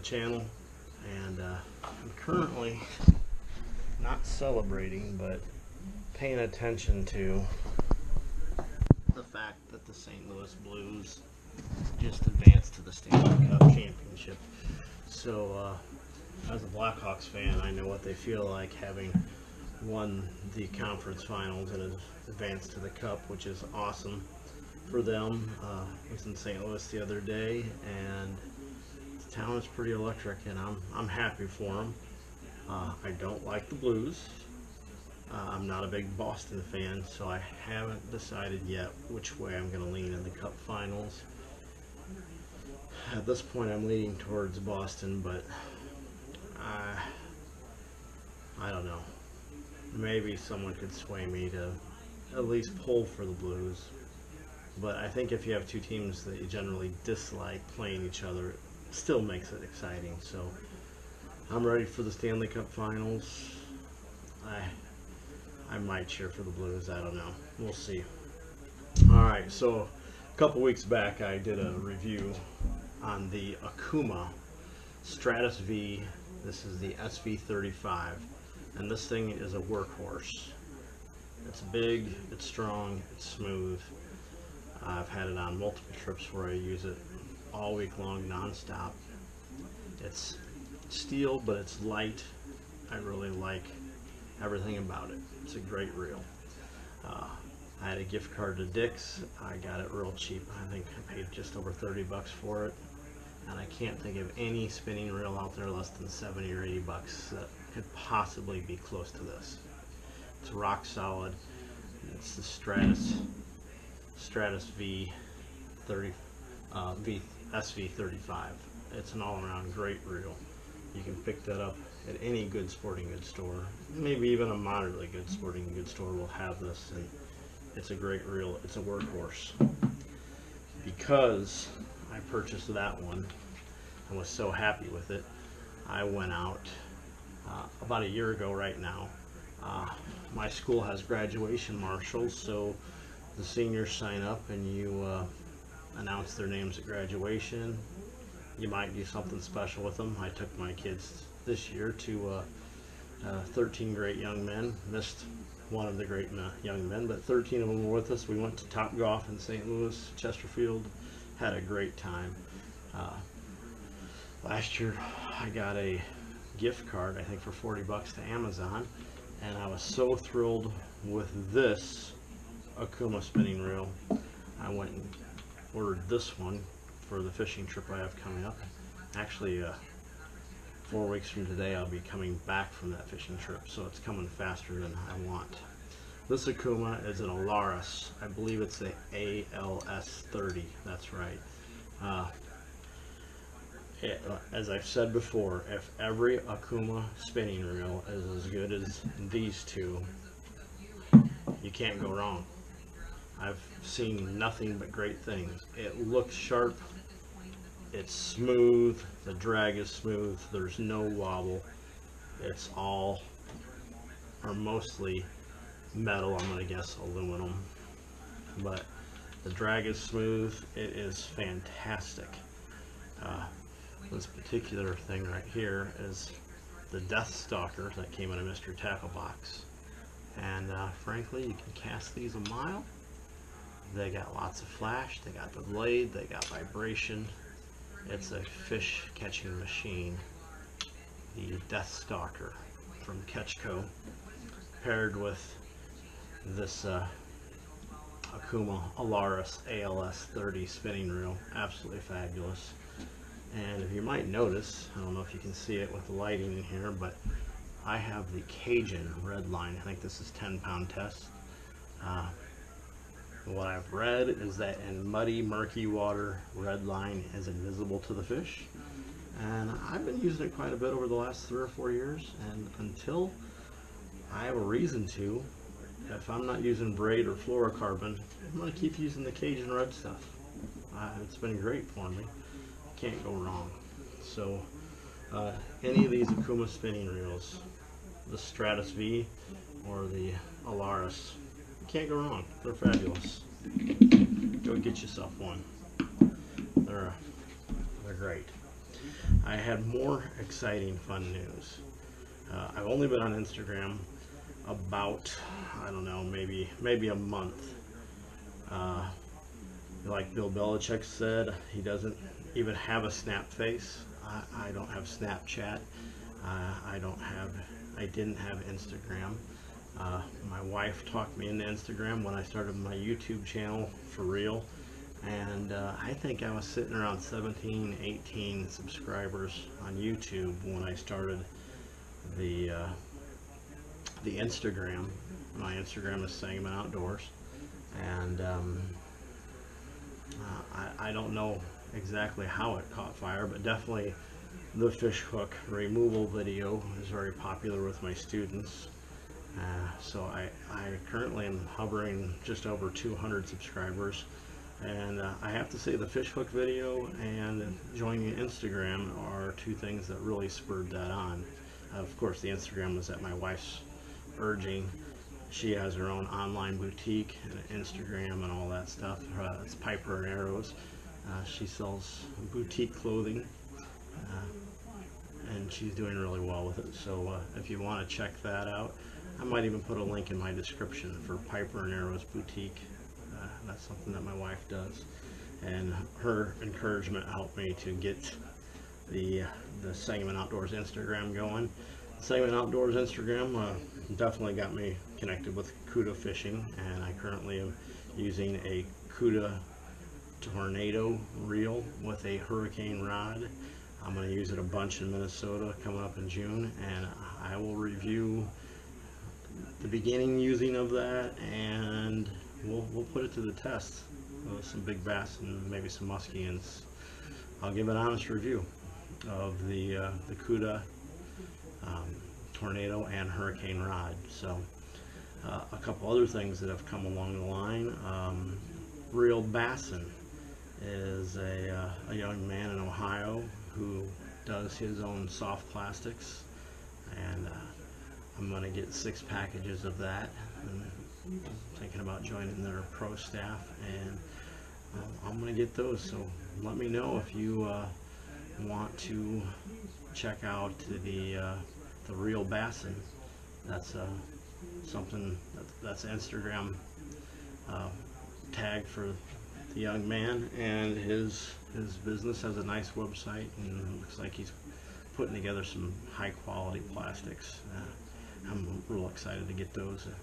channel, and I'm currently not celebrating, but paying attention to the fact that the St. Louis Blues just advanced to the Stanley Cup Championship. So as a Blackhawks fan, I know what they feel like having won the conference finals and advanced to the Cup, which is awesome for them. I was in St. Louis the other day, and the town is pretty electric, and I'm happy for them. I don't like the Blues. I'm not a big Boston fan, so I haven't decided yet which way I'm going to lean in the Cup finals. At this point, I'm leaning towards Boston, but I don't know. Maybe someone could sway me to at least pull for the Blues. But I think if you have two teams that you generally dislike playing each other, it still makes it exciting. So I'm ready for the Stanley Cup Finals. I might cheer for the Blues. I don't know. We'll see. Alright, so a couple weeks back I did a review on the Okuma Stratus V. This is the SV35, and this thing is a workhorse. It's big, it's strong, it's smooth. I've had it on multiple trips where I use it all week long non-stop. It's steel, but it's light. I really like everything about it. It's a great reel. I had a gift card to Dick's. I got it real cheap. I think I paid just over 30 bucks for it. And I can't think of any spinning reel out there less than 70 or 80 bucks that could possibly be close to this. It's rock solid. It's the Stratus SV35. It's an all-around great reel. You can pick that up at any good sporting goods store. Maybe even a moderately good sporting goods store will have this, and it's a great reel. It's a workhorse. Because I purchased that one and was so happy with it, I went out about a year ago right now. My school has graduation marshals, so the seniors sign up and you announce their names at graduation. You might do something special with them. I took my kids this year to 13 great young men. Missed one of the great young men, but 13 of them were with us. We went to Top Golf in St. Louis, Chesterfield. Had a great time. Last year I got a gift card, I think for 40 bucks to Amazon, and I was so thrilled with this Okuma spinning reel. I went and ordered this one for the fishing trip I have coming up. Actually 4 weeks from today I'll be coming back from that fishing trip, so it's coming faster than I want. This Okuma is an Alaris. I believe it's the ALS 30. That's right. As I've said before, if every Okuma spinning reel is as good as these two, you can't go wrong. I've seen nothing but great things. It looks sharp. It's smooth. The drag is smooth. There's no wobble. It's all, or mostly, metal. I'm going to guess aluminum, but the drag is smooth. It is fantastic. This particular thing right here is the Death Stalker that came in a mystery tackle box, and frankly, you can cast these a mile. They got lots of flash. They got the blade. They got vibration. It's a fish catching machine. The Death Stalker from Ketchco, paired with this Okuma Alaris ALS 30 spinning reel. Absolutely fabulous. And if you might notice, I don't know if you can see it with the lighting in here, but I have the Cajun red line. I think this is 10-pound test. What I've read is that in muddy, murky water, red line is invisible to the fish. And I've been using it quite a bit over the last 3 or 4 years, and until I have a reason to, if I'm not using braid or fluorocarbon, I'm going to keep using the Cajun red stuff. It's been great for me. Can't go wrong. So any of these Okuma spinning reels, the Stratus V or the Alaris, can't go wrong. They're fabulous. Go get yourself one. They're great. I had more exciting, fun news. I've only been on Instagram about, I don't know, maybe a month. Like Bill Belichick said, he doesn't even have a snap face. I don't have Snapchat. I didn't have Instagram. My wife talked me into Instagram when I started my YouTube channel for real. And I think I was sitting around 17, 18 subscribers on YouTube when I started the Instagram. My Instagram is Sangamon Outdoors, and I don't know exactly how it caught fire, but definitely the fish hook removal video is very popular with my students. So I currently am hovering just over 200 subscribers, and I have to say the fish hook video and joining Instagram are two things that really spurred that on. Of course, the Instagram was at my wife's urging. She has her own online boutique and Instagram and all that stuff. It's Piper and Arrows. She sells boutique clothing, and she's doing really well with it. So if you want to check that out, I might even put a link in my description for Piper and Arrows Boutique. That's something that my wife does, and her encouragement helped me to get the Sangamon Outdoors Instagram going. Sangamon Outdoors Instagram definitely got me connected with Cuda fishing, and I currently am using a Cuda Tornado reel with a hurricane rod. I'm going to use it a bunch in Minnesota coming up in June, and I will review the beginning using of that, and we'll put it to the test with some big bass and maybe some muskians. I'll give an honest review of the Cuda Tornado and Hurricane rod. So a couple other things that have come along the line. Real Bassin is a young man in Ohio who does his own soft plastics, and I'm going to get 6 packages of that. I'm thinking about joining their pro staff, and I'm going to get those. So let me know if you want to check out the Real Bassin. That's something that's Instagram tag for the young man, and his business has a nice website, and it looks like he's putting together some high quality plastics. I'm real excited to get those and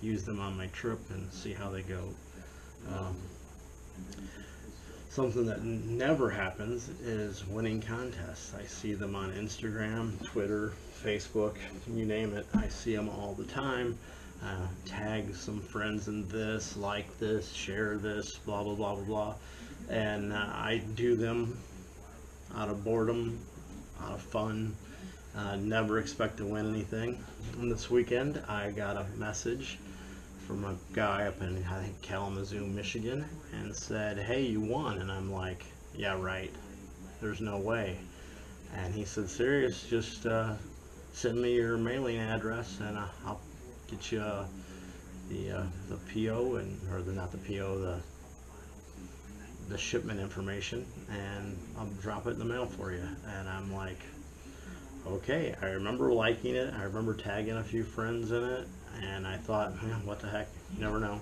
use them on my trip and see how they go. Something that never happens is winning contests. I see them on Instagram, Twitter, Facebook, you name it. I see them all the time. Tag some friends in this, like this, share this, blah blah blah blah blah, and I do them out of boredom, out of fun. Never expect to win anything. And this weekend I got a message from a guy up in, I think, Kalamazoo, Michigan, and said, "Hey, you won." And I'm like, "Yeah, right. There's no way." And he said, "Serious? Just send me your mailing address, and I'll get you the PO, or not the PO, the shipment information, and I'll drop it in the mail for you." And I'm like, okay. I remember liking it. I remember tagging a few friends in it, and I thought, what the heck, you never know.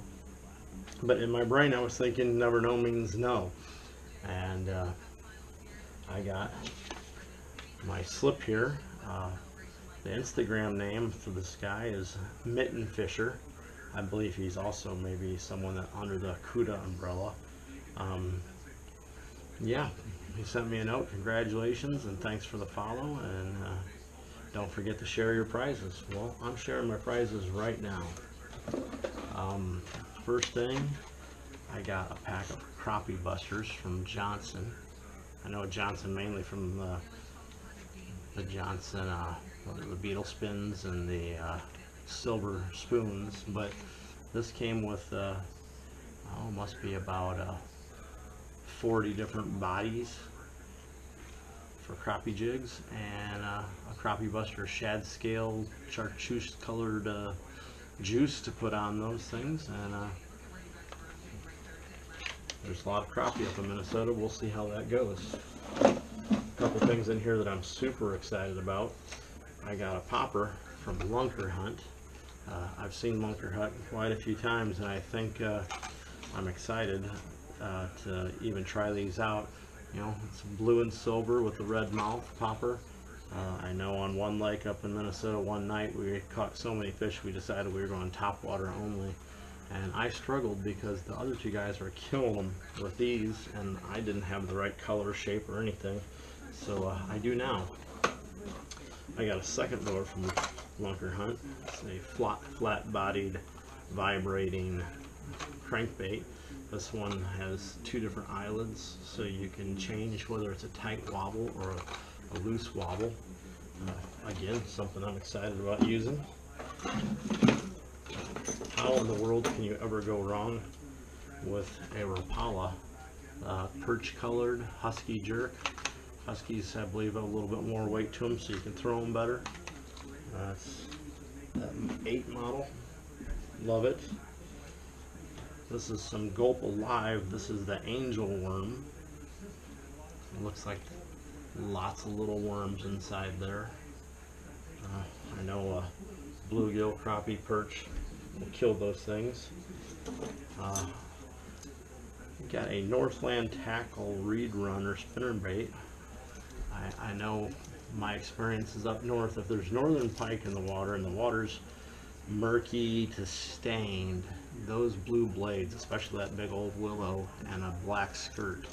But in my brain I was thinking never know means no. And I got my slip here. The Instagram name for this guy is Mitten Fisher. I believe he's also maybe someone that under the Cuda umbrella. Yeah, he sent me a note, congratulations and thanks for the follow, and don't forget to share your prizes. Well, I'm sharing my prizes right now. First thing, I got a pack of crappie busters from Johnson. I know Johnson mainly from the Johnson, the beetle spins and the silver spoons, but this came with must be about 40 different bodies for crappie jigs, and a crappie buster shad scale chartreuse colored juice to put on those things. And there's a lot of crappie up in Minnesota. We'll see how that goes. couple things in here that I'm super excited about. I got a popper from Lunker Hunt. I've seen Lunker Hunt quite a few times, and I think I'm excited to even try these out. You know, it's blue and silver with the red mouth popper. I know on one lake up in Minnesota one night we caught so many fish we decided we were going top water only, and I struggled because the other two guys were killing them with these and I didn't have the right color, shape, or anything, so I do now. I got a second lure from Lunker Hunt. It's a flat-bodied vibrating crankbait. This one has two different eyelids, so you can change whether it's a tight wobble or a loose wobble. Again, something I'm excited about using. How in the world can you ever go wrong with a Rapala perch colored husky jerk? Huskies, I believe, have a little bit more weight to them, so you can throw them better. It's that 8 model. Love it. This is some Gulp Alive. This is the angel worm. It looks like lots of little worms inside there. I know bluegill, crappie, perch will kill those things. Got a Northland Tackle reed runner spinnerbait. I know my experience is up north. If there's northern pike in the water and the water's murky to stained, those blue blades, especially that big old willow and a black skirt,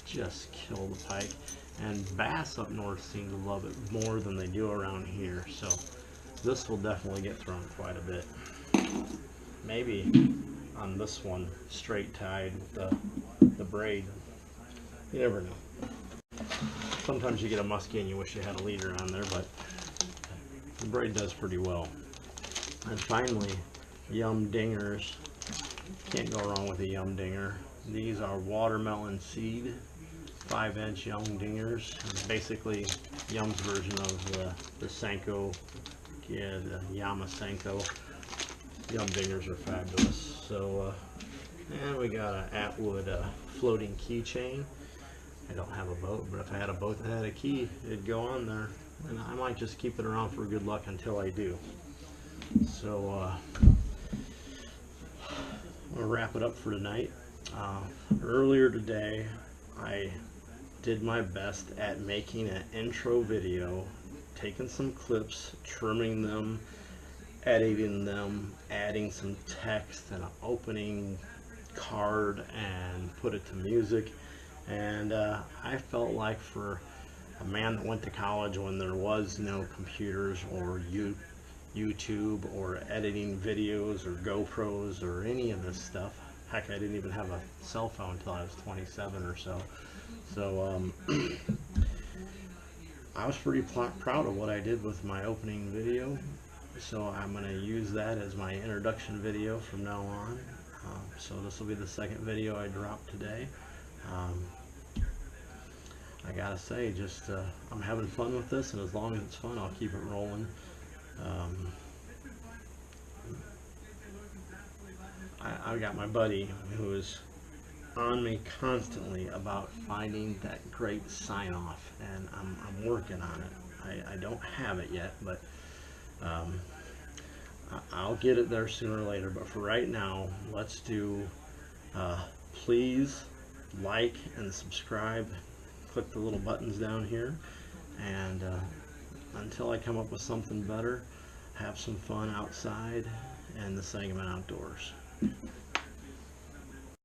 just kill the pike. And bass up north seem to love it more than they do around here, so this will definitely get thrown quite a bit. Maybe on this one, straight tied with the braid. You never know. Sometimes you get a muskie and you wish you had a leader on there, but the braid does pretty well. And finally, Yum Dingers. Can't go wrong with a Yum Dinger. These are watermelon seed 5-inch Yum Dingers. Basically Yum's version of the Senko, the Yama Senko. Yum Dingers are fabulous. So, and we got an Atwood floating keychain. I don't have a boat, but if I had a boat that had a key, it'd go on there. And I might just keep it around for good luck until I do. So, I'm gonna wrap it up for tonight. Earlier today, I did my best at making an intro video, taking some clips, trimming them, editing them, adding some text and an opening card, and put it to music. And I felt like for a man that went to college when there was no computers or YouTube or editing videos or GoPros or any of this stuff. Heck, I didn't even have a cell phone until I was 27 or so. So I was pretty proud of what I did with my opening video. So I'm going to use that as my introduction video from now on. So this will be the second video I dropped today. I gotta say, just I'm having fun with this, and as long as it's fun, I'll keep it rolling. I got my buddy who is on me constantly about finding that great sign-off, and I'm working on it. I don't have it yet, but I'll get it there sooner or later. But for right now, let's do please like and subscribe. Click the little buttons down here, and until I come up with something better, have some fun outside and the Sangamon outdoors.